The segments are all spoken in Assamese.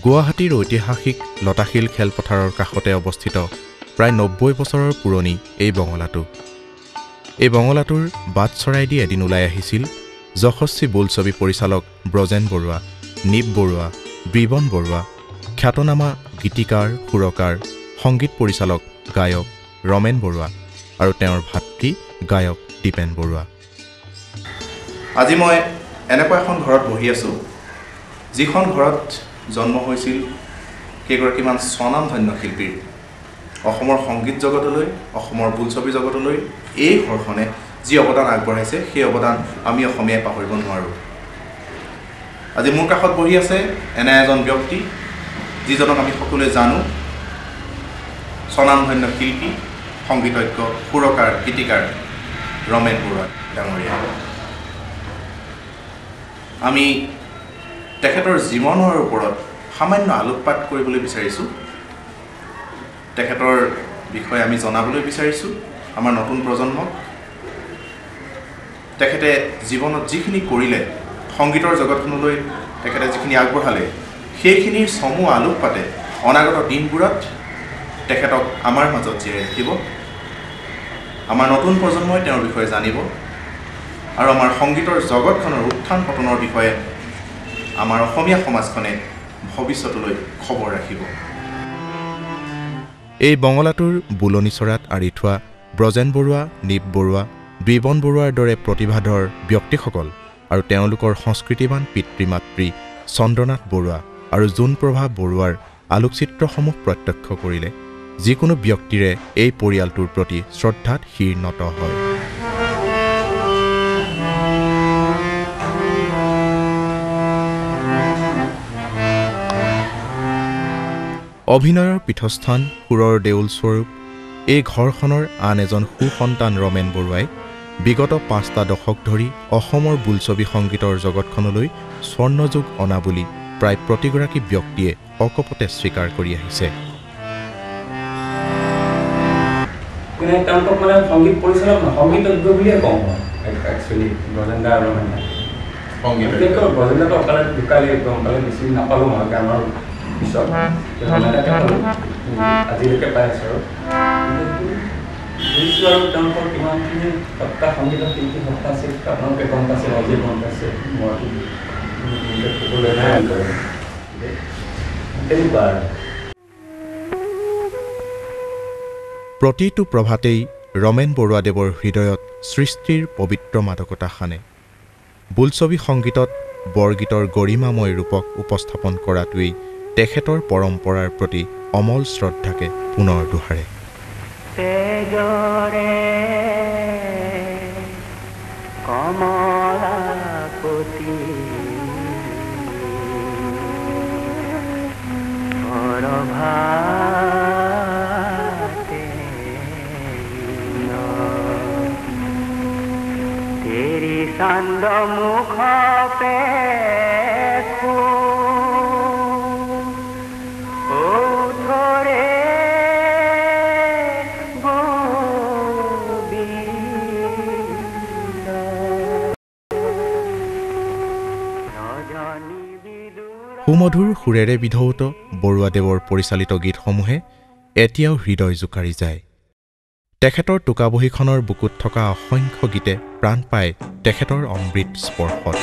গুৱাহাটীৰ ঐতিহাসিক লতাশিল খেলপথাৰৰ কাষতে অৱস্থিত প্ৰায় 90 বছৰৰ পুৰণি এই বঙলাটো। এই বঙলাটোৰ বাট চৰাই দি এদিন ওলাই আহিছিল যশস্বী বোলছবি পৰিচালক ব্ৰজেন বৰুৱা, নীপ বৰুৱা, বৃবন বৰুৱা, খ্যাতনামা গীতিকাৰ, সুৰকাৰ, সংগীত পৰিচালক, গায়ক ৰমেন বৰুৱা আৰু তেওঁৰ ভাতৃ গায়ক দীপেন বৰুৱা। আজি মই এনেকুৱা এখন ঘৰত বহি আছোঁ যিখন ঘৰত জন্ম হৈছিল কেইগৰাকীমান স্বনামধন্য শিল্পীৰ। অসমৰ সংগীত জগতলৈ, অসমৰ বোলছবি জগতলৈ এই ঘৰখনে যি অৱদান আগবঢ়াইছে সেই অৱদান আমি অসমীয়াই পাহৰিব নোৱাৰোঁ। আজি মোৰ কাষত বহি আছে এনে এজন ব্যক্তি যিজনক আমি সকলোৱে জানো, স্বনামধন্য শিল্পী, সংগীতজ্ঞ, সুৰকাৰ, গীতিকাৰ ৰমেন বৰুৱা ডাঙৰীয়া। আমি তেখেতৰ জীৱনৰ ওপৰত সামান্য আলোকপাত কৰিবলৈ বিচাৰিছোঁ। তেখেতৰ বিষয়ে আমি জনাবলৈ বিচাৰিছোঁ আমাৰ নতুন প্ৰজন্মক। তেখেতে জীৱনত যিখিনি কৰিলে, সংগীতৰ জগতখনলৈ তেখেতে যিখিনি আগবঢ়ালে, সেইখিনিৰ চমু আলোকপাতে অনাগত দিনবোৰত তেখেতক আমাৰ মাজত জীয়াই ৰাখিব। আমাৰ নতুন প্ৰজন্মই তেওঁৰ বিষয়ে জানিব আৰু আমাৰ সংগীতৰ জগতখনৰ উত্থান পতনৰ বিষয়ে আমাৰ অসমীয়া সমাজখনে ভৱিষ্যতলৈ খবৰ ৰাখিব। এই বঙলাটোৰ বুলনি চৰাত আঁৰি থোৱা ব্ৰজেন বৰুৱা, নীপ বৰুৱা, বৃবন বৰুৱাৰ দৰে প্ৰতিভাধৰ ব্যক্তিসকল আৰু তেওঁলোকৰ সংস্কৃতিবান পিতৃ মাতৃ চন্দ্ৰনাথ বৰুৱা আৰু জোনপ্ৰভা বৰুৱাৰ আলোকচিত্ৰসমূহ প্ৰত্যক্ষ কৰিলে যিকোনো ব্যক্তিৰে এই পৰিয়ালটোৰ প্ৰতি শ্ৰদ্ধাত শিৰ নত হয়। অভিনয়ৰ পীঠস্থান, সুৰৰ দেউল স্বৰূপ এই ঘৰখনৰ আন এজন সুসন্তান ৰমেন বৰুৱাই বিগত 5টা দশক ধৰি অসমৰ বোলছবি সংগীতৰ জগতখনলৈ স্বৰ্ণযুগ অনা বুলি প্ৰায় প্ৰতিগৰাকী ব্যক্তিয়ে অকপতে স্বীকাৰ কৰি আহিছে। সংগীত পৰিচালক সংগীতজ্ঞ বুলিয়ে কওঁ একচুৱেলি ব্ৰজেন দা আৰু ব্ৰজেন দাটো অকালে ঢুকালে, গম পালে বেছি নাপালোঁ মই গানৰ পিছত আজিলৈকে পাই আছোঁ আৰু বুজিছোঁ আৰু তেওঁলোকৰ কিমানখিনি সত্তা সংগীতৰ শিল্পী সত্তা আছে আপোনালোকে গম পাইছে, ৰাইজে গম পাইছে, মই ক'বলৈ নাই তেনেকুৱা আৰু। প্ৰতিটো প্ৰভাতেই ৰমেন বৰুৱাদেৱৰ হৃদয়ত সৃষ্টিৰ পবিত্ৰ মাদকতা সানে। বোলছবি সংগীতত বৰগীতৰ গৰিমাময় ৰূপক উপস্থাপন কৰাটোৱেই তেখেতৰ পৰম্পৰাৰ প্ৰতি অমল শ্ৰদ্ধাকে পুনৰ দোহাৰে। চন্দ মুখ পে সুমধুৰ সুৰেৰে বিধৌত বৰুৱাদেৱৰ পৰিচালিত গীতসমূহে এতিয়াও হৃদয় জোকাৰি যায়। তেখেতৰ টোকাবহীখনৰ বুকুত থকা অসংখ্য গীতে প্ৰাণ পায় তেখেতৰ অমৃত স্পৰ্শত।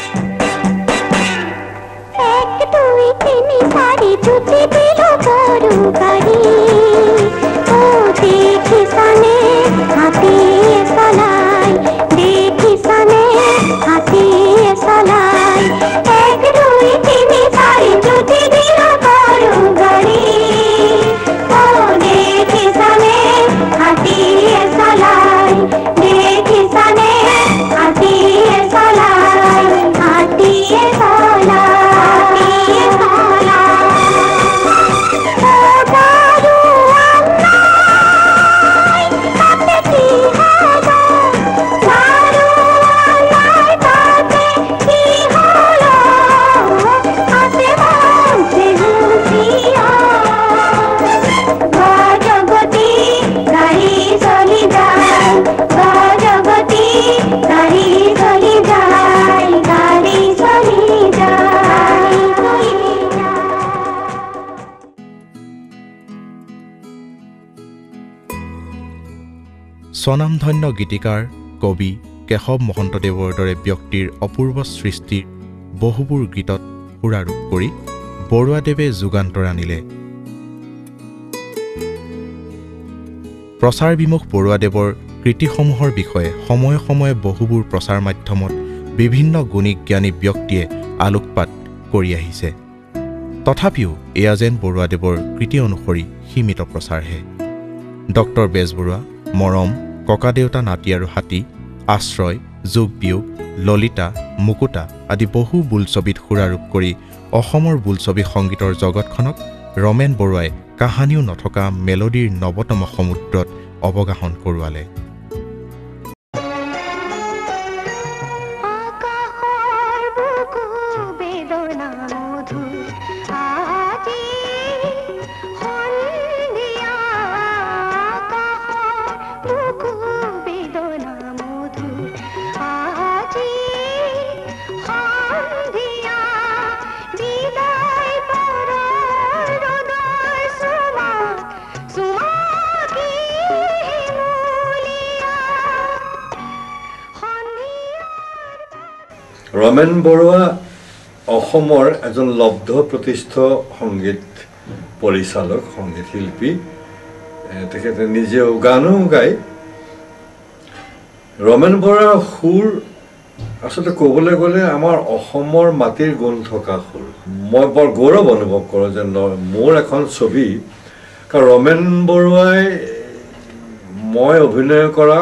স্বনামধন্য গীতিকাৰ কবি কেশৱ মহন্তদেৱৰ দৰে ব্যক্তিৰ অপূৰ্ব সৃষ্টিৰ বহুবোৰ গীতত সুৰাৰূপ কৰি বৰুৱাদেৱে যুগান্তৰ আনিলে। প্ৰচাৰ বিমুখ বৰুৱাদেৱৰ কৃতিসমূহৰ বিষয়ে সময়ে সময়ে বহুবোৰ প্ৰচাৰ মাধ্যমত বিভিন্ন গুণী জ্ঞানী ব্যক্তিয়ে আলোকপাত কৰি আহিছে। তথাপিও এয়া যেন বৰুৱাদেৱৰ কৃতি অনুসৰি সীমিত প্ৰচাৰহে। ডক্টৰ বেজবৰুৱা, মৰম, ককাদেউতা নাতি আৰু হাতী, আশ্ৰয়, যোগ বিয়োগ, ললিতা, মুকুতা আদি বহু বোলছবিত সুৰাৰূপ কৰি অসমৰ বোলছবি সংগীতৰ জগতখনক ৰমেন বৰুৱাই কাহানিও নথকা মেলোডীৰ নৱতম সমুদ্ৰত অৱগাহন কৰোৱালে। ৰমেন বৰুৱা অসমৰ এজন লব্ধ প্ৰতিষ্ঠ সংগীত পৰিচালক, সংগীত শিল্পী। তেখেতে নিজেও গানো গায়। ৰমেন বৰুৱাৰ সুৰ আচলতে ক'বলৈ গ'লে আমাৰ অসমৰ মাটিৰ গুণ থকা সুৰ। মই বৰ গৌৰৱ অনুভৱ কৰোঁ যে মোৰ এখন ছবি, কাৰণ ৰমেন বৰুৱাই মই অভিনয় কৰা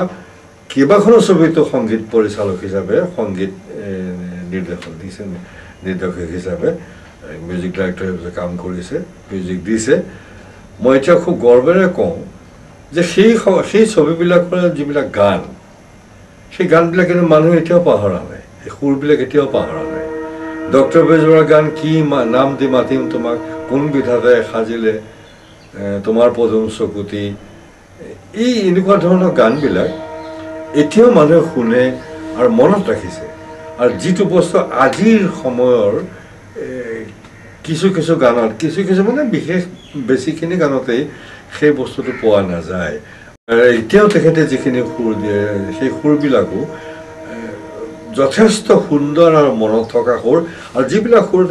কেইবাখনো ছবিতো সংগীত পৰিচালক হিচাপে, সংগীত নিৰ্দেশক হিচাপে, মিউজিক ডাইৰেক্টৰ হিচাপে কাম কৰিছে, মিউজিক দিছে। মই এতিয়া খুব গৰ্বেৰে কওঁ যে সেই ছবিবিলাকৰ যিবিলাক গান, সেই গানবিলাক কিন্তু মানুহে এতিয়াও পাহৰা নাই, সেই সুৰবিলাক এতিয়াও পাহৰা নাই। ডক্টৰ বেজবৰুৱাৰ গান কি নাম দি মাতিম তোমাক, কোন বিধাতে সাজিলে তোমাৰ পদুম চকুতি, এই এনেকুৱা ধৰণৰ গানবিলাক এতিয়াও মানুহে শুনে আৰু মনত ৰাখিছে। আৰু যিটো বস্তু আজিৰ সময়ৰ কিছু গানত, কিছু মানে বিশেষ বেছিখিনি গানতেই সেই বস্তুটো পোৱা নাযায়। এতিয়াও তেখেতে যিখিনি সুৰ দিয়ে, সেই সুৰবিলাকো যথেষ্ট সুন্দৰ আৰু মনত থকা সুৰ। আৰু যিবিলাক সুৰত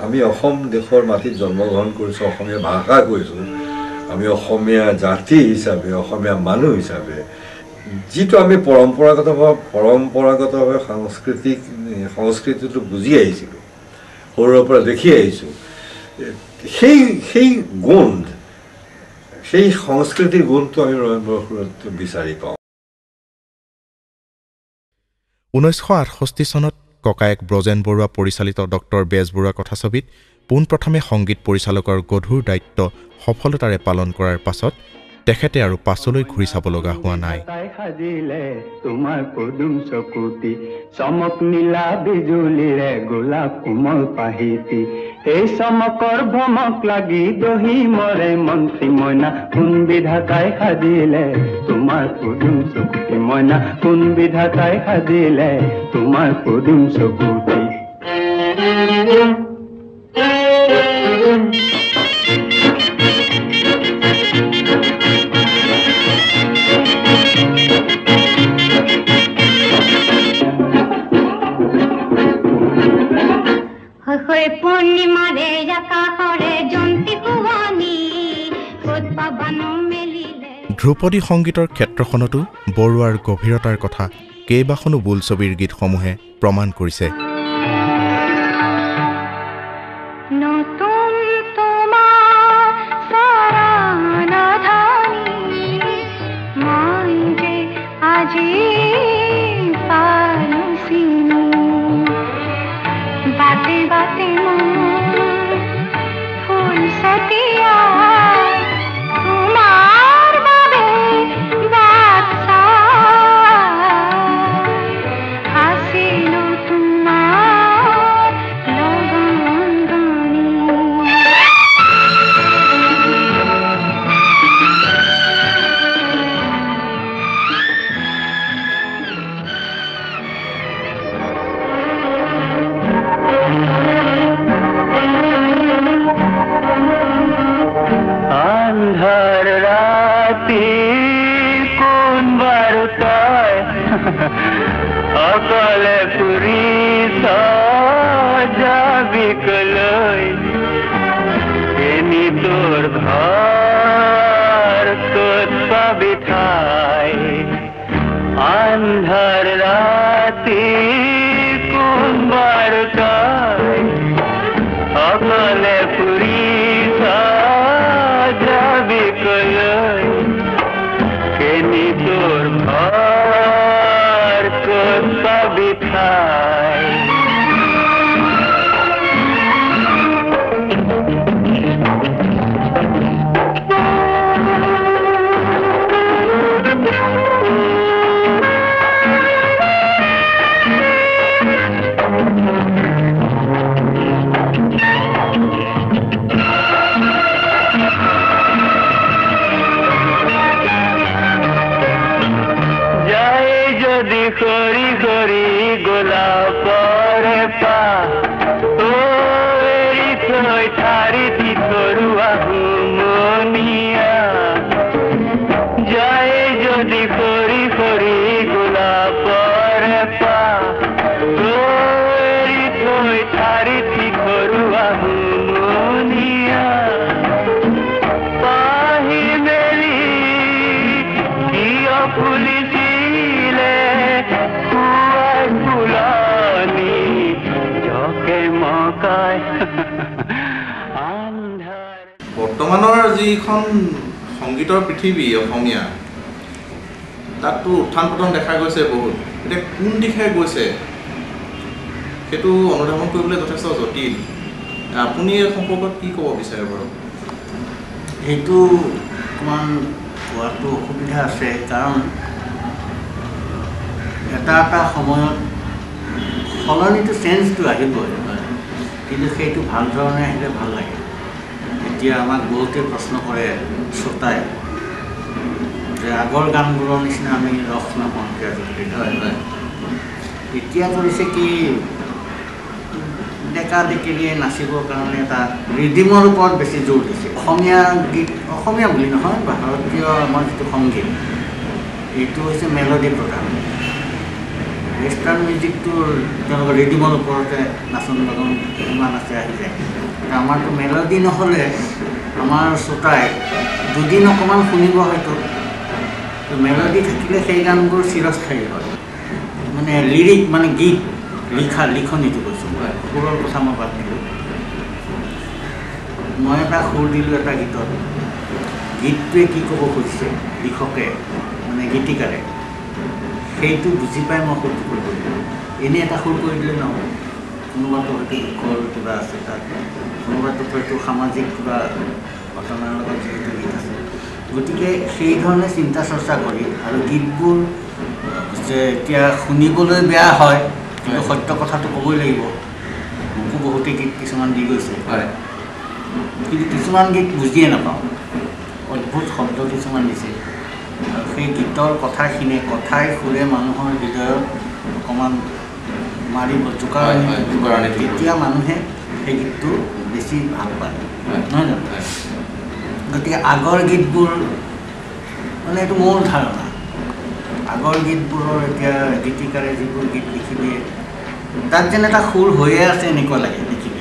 আমি অসম দেশৰ মাটিত জন্মগ্ৰহণ কৰিছোঁ, অসমীয়া ভাষা কৈছোঁ, আমি অসমীয়া জাতি হিচাপে, অসমীয়া মানুহ হিচাপে যিটো আমি পৰম্পৰাগতভাৱে সংস্কৃতিটো বুজি আহিছিলোঁ, সৰুৰে পৰা দেখি আহিছোঁ, সেই গুণ, সেই সংস্কৃতিৰ গুণটো আমি ৰমেন বৰুৱাৰ সুৰত বিচাৰি পাওঁ। 1968 চনত ককায়েক ব্ৰজেন বৰুৱা পৰিচালিত ডক্টৰ বেজবৰুৱা কথাছবিত পোনপ্ৰথমে সংগীত পৰিচালকৰ গধুৰ দায়িত্ব সফলতাৰে পালন কৰাৰ পাছত তেখেতে আৰু পাছলৈ ঘূৰি চাব লগা হোৱা নাই। তোমাৰ পদুম চকুতি চমক নীলা বিজুলীৰে গোলাপ কোমল পাহিতি, এই চমকৰ ভমক লাগি দহি মৰে মন্ত্ৰী মইনা, কোন বিধাতাই সাজিলে তোমাৰ পদুম চকুতি মইনা, কোন বিধাতাই সাজিলে তোমাৰ পদুম চকুতি। পূৰ্ণিমাৰে আকাশৰে জন্তি কুঁৱলী ক'ত পাবানো মেলিলে। ধ্ৰুপদী সংগীতৰ ক্ষেত্ৰখনতো বৰুৱাৰ গভীৰতাৰ কথা কেইবাখনো বোলছবিৰ গীতসমূহে প্ৰমাণ কৰিছে। তোমাৰ বৰ্তমানৰ যিখন সংগীতৰ পৃথিৱী অসমীয়া তাততো উত্থান পতন দেখা গৈছে বহুত এতিয়া কোন দিশে গৈছে সেইটো অনুধাৱন কৰিবলৈ যথেষ্ট জটিল আপুনি এই সম্পৰ্কত কি ক'ব বিচাৰে বাৰু এইটো অকণমান কোৱাটো অসুবিধা আছে কাৰণ এটা সময়ত সলনিটো চেঞ্জটো আহিবই কিন্তু সেইটো ভাল ধৰণে আহিলে ভাল লাগে এতিয়া আমাক বহুতে প্ৰশ্ন কৰে শ্ৰোতাই যে আগৰ গানবোৰৰ নিচিনা আমি ৰস নাপাওঁ আজিকালি এতিয়া কৰিছে কি ডেকা ডেকেৰীয়ে নাচিবৰ কাৰণে এটা ৰিডিমৰ ওপৰত বেছি জোৰ দিছে অসমীয়া গীত অসমীয়া বুলি নহয় ভাৰতীয় আমাৰ যিটো সংগীত এইটো হৈছে মেলোডি প্ৰধান ৱেষ্টাৰ্ণ মিউজিকটোৰ তেওঁলোকৰ ৰিডিমৰ ওপৰতে নাচন বাগন ইমান আছে আহি যায় আমাৰতো মেলোডি নহ'লে আমাৰ শ্ৰোতাই দুদিন অকণমান শুনিব হয়তো মেলোডি থাকিলে সেই গানবোৰ চিৰস্থায়ী হয় মানে লিৰিক মানে গীত লিখনিটো কৈছোঁ সুৰৰ কথা মই বাদ দিলোঁ মই এটা সুৰ দিলোঁ এটা গীতত গীতটোৱে কি ক'ব খুজিছে লিখকে মানে গীতিকাৰে সেইটো বুজি পাই মই সুৰটো কৰিব লাগিব এনেই এটা সুৰ কৰি দিলে নহয় কোনোবাটো হয়তো দুখৰ কিবা আছে তাত কোনোবাটো হয়তো সামাজিক কিবা ঘটনাৰ লগত যিহেতু গীত আছে গতিকে সেই ধৰণে চিন্তা চৰ্চা কৰি আৰু গীতবোৰ যে এতিয়া শুনিবলৈ বেয়া হয় কিন্তু সত্য কথাটো ক'বই লাগিব মোকো বহুতে গীত কিছুমান দি গৈছে কিন্তু কিছুমান গীত বুজিয়ে নাপাওঁ অদ্ভুত শব্দ কিছুমান দিছে আৰু সেই গীতৰ কথাখিনি কথাই সুৰে মানুহৰ হৃদয়ত অকণমান মাৰিব জোকাৰণি তেতিয়া মানুহে সেই গীতটো বেছি ভাল পায় নহয় জানো গতিকে আগৰ গীতবোৰ মানে এইটো মূল ধাৰণা আগৰ গীতবোৰৰ এতিয়া গীতিকাৰে যিবোৰ গীত লিখি দিয়ে তাত যেন এটা সুৰ হৈয়ে আছে এনেকুৱা লাগে দেখিলে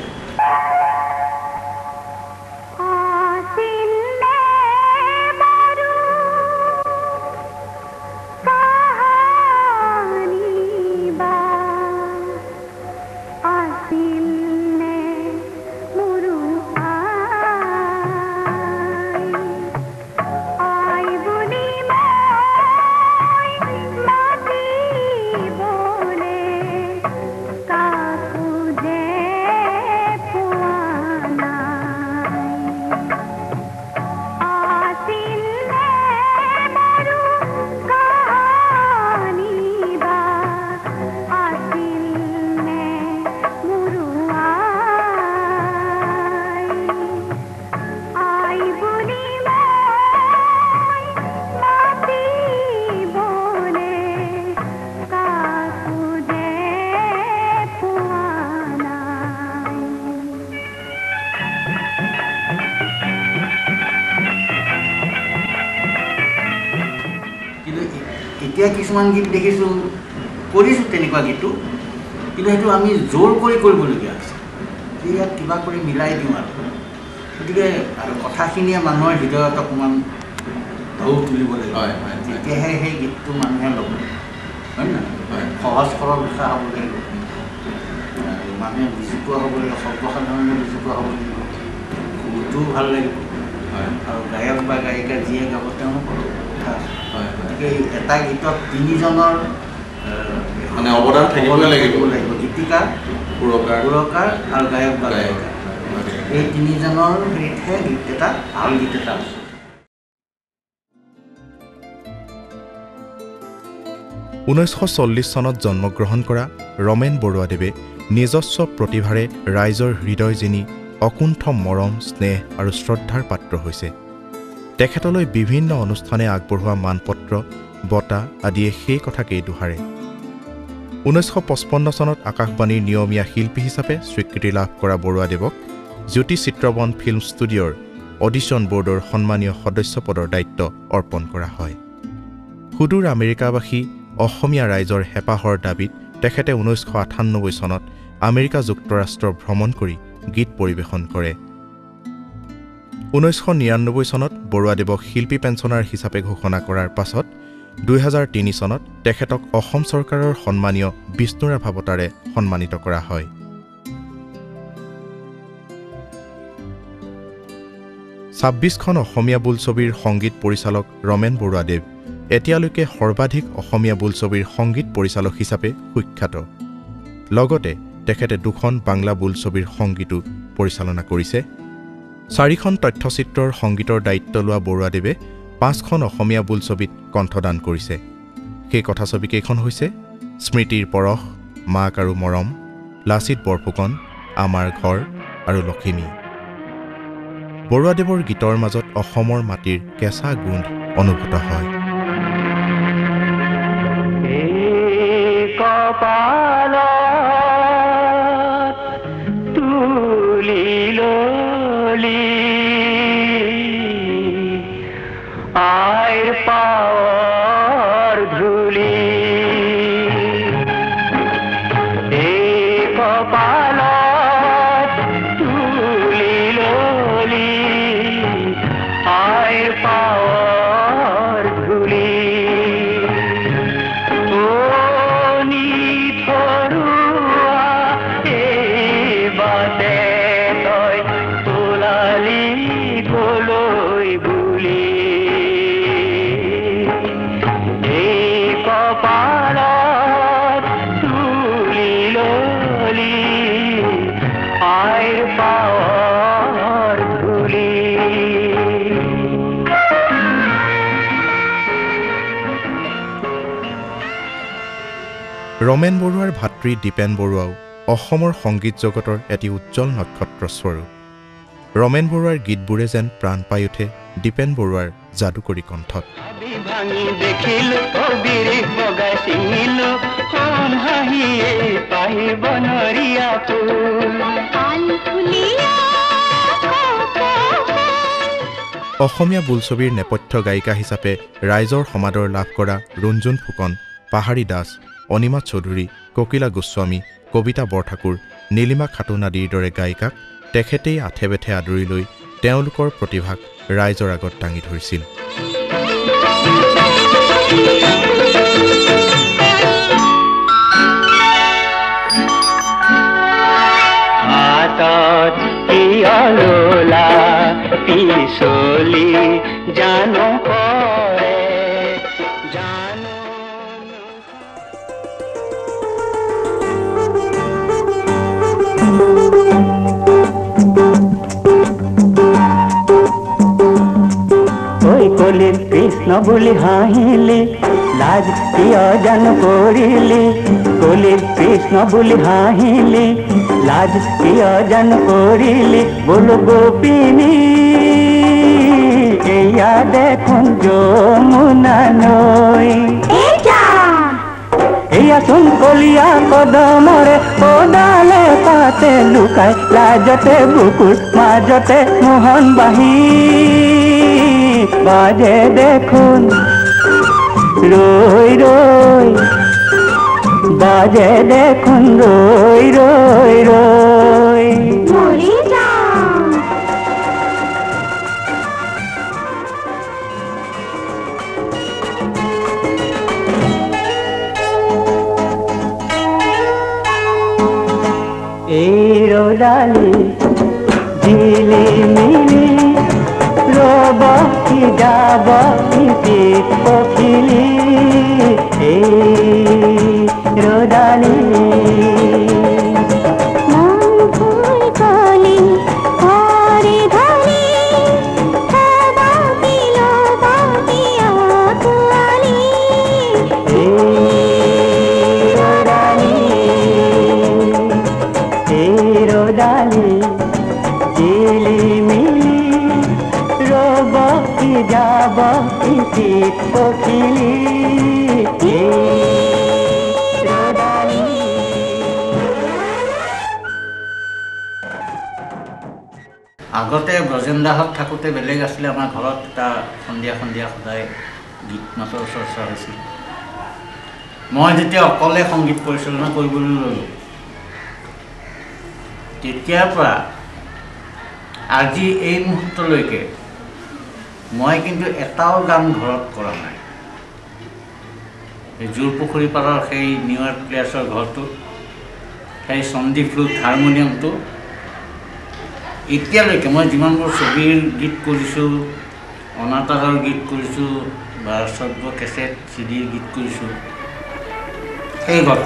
এতিয়া কিছুমান গীত দেখিছোঁ কৰিছোঁ তেনেকুৱা গীতো কিন্তু সেইটো আমি জোৰ কৰি কৰিবলগীয়া আছে ইয়াত কিবা কৰি মিলাই দিওঁ আৰু গতিকে আৰু কথাখিনিয়ে মানুহৰ হৃদয়ত অকণমান ঢৌ তুলিব লাগিব তেতিয়াহে সেই গীতটো মানুহে ল'ব হয় নহয় সহজ সৰল ভাষা হ'ব লাগিব মানুহে বুজি পোৱা হ'ব লাগিব সৰ্বসাধাৰণে বুজি পোৱা হ'ব লাগিব সুৰটোও ভাল লাগিব আৰু গায়ক বা গায়িকা যিয়ে গাব তেওঁলোকৰো কথা আছে গতিকে এটা গীতত তিনিজনৰ মানে অৱদান থাকিব লাগিব গীতিকাৰ সুৰকাৰ আৰু গায়ক বা গায়িকা এই তিনিজনৰ হেৰিতহে গীত এটা ভাল গীত এটা আছে 1940 চনত জন্মগ্ৰহণ কৰা ৰমেন বৰুৱাদেৱে নিজস্ব প্ৰতিভাৰে ৰাইজৰ হৃদয় জিনি অকুণ্ঠ মৰম স্নেহ আৰু শ্ৰদ্ধাৰ পাত্ৰ হৈছে তেখেতলৈ বিভিন্ন অনুষ্ঠানে আগবঢ়োৱা মানপত্ৰ বঁটা আদিয়ে সেই কথাকেই দোহাৰে 1955 চনত আকাশবাণীৰ নিয়মীয়া শিল্পী হিচাপে স্বীকৃতি লাভ কৰা বৰুৱাদেৱক জ্যোতি চিত্ৰবন ফিল্ম ষ্টুডিঅ'ৰ অডিশ্যন বৰ্ডৰ সন্মানীয় সদস্য পদৰ দায়িত্ব অৰ্পণ কৰা হয় সুদূৰ আমেৰিকাবাসী অসমীয়া ৰাইজৰ হেঁপাহৰ দাবীত তেখেতে 1998 চনত আমেৰিকা যুক্তৰাষ্ট্ৰ ভ্ৰমণ কৰি গীত পৰিৱেশন কৰে 1999 চনত বৰুৱাদেৱক শিল্পী পেঞ্চনাৰ হিচাপে ঘোষণা কৰাৰ পাছত 2003 চনত তেখেতক অসম চৰকাৰৰ সন্মানীয় বিষ্ণুৰাভা বঁটাৰে সন্মানিত কৰা হয় 26খন অসমীয়া বোলছবিৰ সংগীত পৰিচালক ৰমেন বৰুৱাদেৱ এতিয়ালৈকে সৰ্বাধিক অসমীয়া বোলছবিৰ সংগীত পৰিচালক হিচাপে সুখ্যাত। লগতে তেখেতে 2খন বাংলা বোলছবিৰ সংগীতো পৰিচালনা কৰিছে। 4খন তথ্যচিত্ৰৰ সংগীতৰ দায়িত্ব লোৱা বৰুৱাদেৱে 5খন অসমীয়া বোলছবিত কণ্ঠদান কৰিছে। সেই কথাছবিকেইখন হৈছে স্মৃতিৰ পৰশ, মাক আৰু মৰম, লাচিত বৰফুকন, আমাৰ ঘৰ আৰু লখিমী। বৰুৱাদেৱৰ গীতৰ মাজত অসমৰ মাটিৰ কেঁচা গোন্ধ অনুভূত হয়। ৰমেন বৰুৱাৰ ভাতৃ দীপেন বৰুৱাও অসমৰ সংগীত জগতৰ এটি উজ্জ্বল নক্ষত্ৰস্বৰূপ। ৰমেন বৰুৱাৰ গীতবোৰে যেন প্ৰাণ পাই উঠে দীপেন বৰুৱাৰ যাদুকৰী কণ্ঠত। অসমীয়া বোলছবিৰ নেপথ্য গায়িকা হিচাপে ৰাইজৰ সমাদৰ লাভ কৰা ৰুণজুণ ফুকন, পাহাৰী দাস, অনিমা চৌধুৰী, ককিলা গোস্বামী, কবিতা বৰঠাকুৰ, নীলিমা খাতুন আদিৰ দৰে গায়িকাক তেখেতেই আঠে বেঠে আদৰি লৈ তেওঁলোকৰ প্ৰতিভাক ৰাইজৰ আগত দাঙি ধৰিছিল। কৃষ্ণ বুলি হাঁহিলি লাজ কিয় জানো কৰিলি, কলিৰ কৃষ্ণ বুলি হাঁহিলি লাজ কিয় জানো কৰিলি, বোলো গোপিনী এয়া দেখোন যমুনা নৈ, এয়া চোন কলিয়া কদমৰে পদালে পাতে লুকাই, লাজতে বুকুৰ মাজতে মোহন বাহি বাজে দেখোন ৰৈ ৰৈ, বাজে দেখোন ৰৈ ৰৈ ৰৈ। এই ৰ'দালি ঝিলি মিলি ৰব কি যাব পিত পখিলি, এই ৰ'দালি যাব পিত পখিলি, আগতে ব্ৰজেন্দাহঁত থাকোঁতে বেলেগ আছিলে, আমাৰ ঘৰত এটা সন্ধিয়া সন্ধিয়া সদায় গীত মাতৰ চৰ্চা হৈছিল। মই যেতিয়া অকলে সংগীত পৰিচালনা কৰিবলৈ ল'লোঁ, তেতিয়াৰ পৰা আজি এই মুহূৰ্তলৈকে মই কিন্তু এটাও গান ঘৰত কৰা নাই। জোৰপুখুৰী পাৰৰ সেই নিউয়ৰ্ক প্লেয়াৰ্ছৰ ঘৰটো, সেই চণ্ডী ফ্লুট হাৰমনিয়ামটো এতিয়ালৈকে মই যিমানবোৰ ছবিৰ গীত কৰিছোঁ, অনাতাঁৰৰ গীত কৰিছোঁ বা সৰ্ব কেছেট চিডিৰ গীত কৰিছোঁ, সেই গত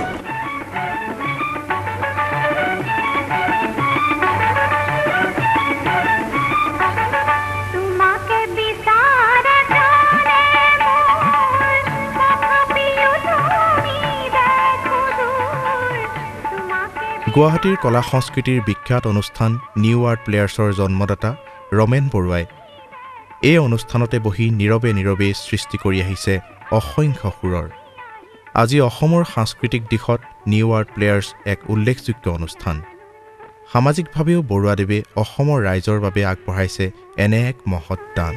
গুৱাহাটীৰ কলা সংস্কৃতিৰ বিখ্যাত অনুষ্ঠান নিউ আৰ্ট প্লেয়াৰ্ছৰ জন্মদাতা ৰমেন বৰুৱাই এই অনুষ্ঠানতে বহি নীৰৱে নীৰৱে সৃষ্টি কৰি আহিছে অসংখ্য সুৰৰ। আজি অসমৰ সাংস্কৃতিক দিশত নিউ আৰ্ট প্লেয়াৰ্ছ এক উল্লেখযোগ্য অনুষ্ঠান। সামাজিকভাৱেও বৰুৱাদেৱে অসমৰ ৰাইজৰ বাবে আগবঢ়াইছে এনে এক মহৎ দান।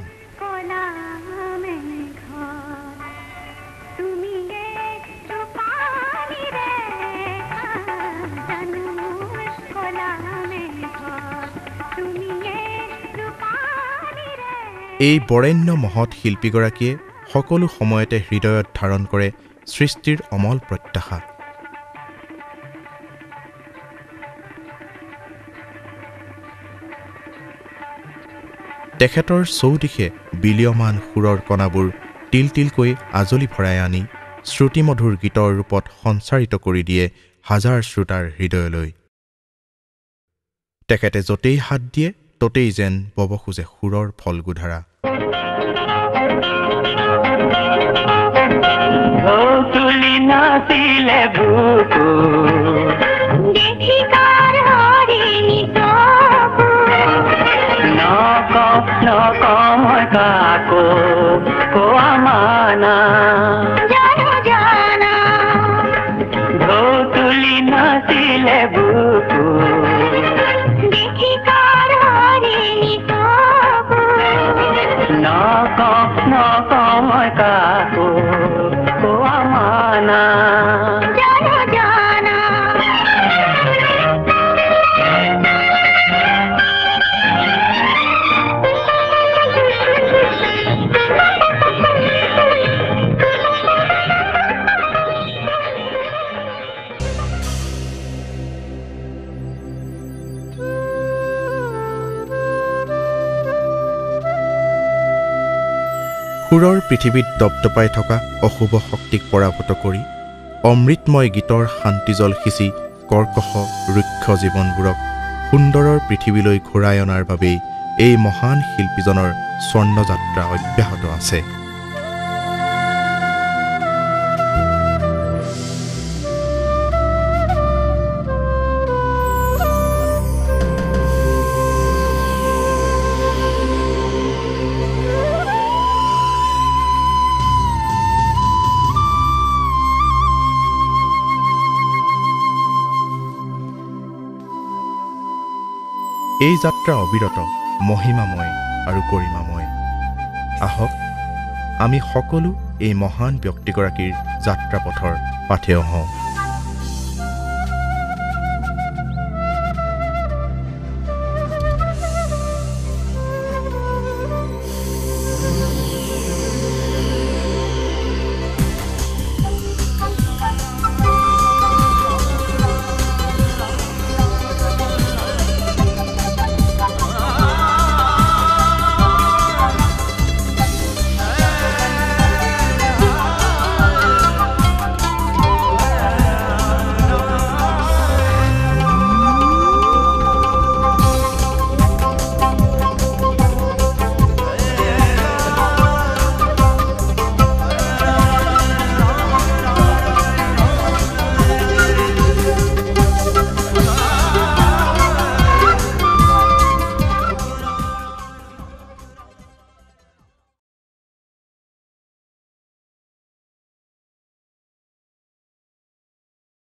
এই বৰেণ্য মহৎ শিল্পীগৰাকীয়ে সকলো সময়তে হৃদয়ত ধাৰণ কৰে সৃষ্টিৰ অমল প্ৰত্যাশা। তেখেতৰ চৌদিশে বিলীয়মান সুৰৰ কণাবোৰ তিল তিলকৈ আজলি ভৰাই আনি শ্ৰুতিমধুৰ গীতৰ ৰূপত সঞ্চাৰিত কৰি দিয়ে হাজাৰ শ্ৰোতাৰ হৃদয়লৈ। তেখেতে য'তেই হাত দিয়ে ততেই যেন বব খোজে সুৰৰ ফলগুধাৰা। তুলি নাচিলে বুকু দেখি কাৰ হৰিণী চকু নক মই কাকো কোৱা মানা জানা ঢৌ তুলি নাচিলে বুকু দেখি কাৰ হৰিণী চকু নক মই কাকো কোৱা মানা জানা সুৰৰ পৃথিৱীত দপদপাই থকা অশুভ শক্তিক পৰাভূত কৰি অমৃতময় গীতৰ শান্তিজল সিঁচি কৰ্কশ ৰুক্ষ জীৱনবোৰক সুন্দৰৰ পৃথিৱীলৈ ঘূৰাই অনাৰ বাবেই এই মহান শিল্পীজনৰ স্বৰ্ণযাত্ৰা অব্যাহত আছে। এই যাত্ৰা অবিৰত মহিমাময় আৰু গৰিমাময়। আহক আমি সকলো এই মহান ব্যক্তিগৰাকীৰ যাত্ৰাপথৰ পাথেয় হওঁ।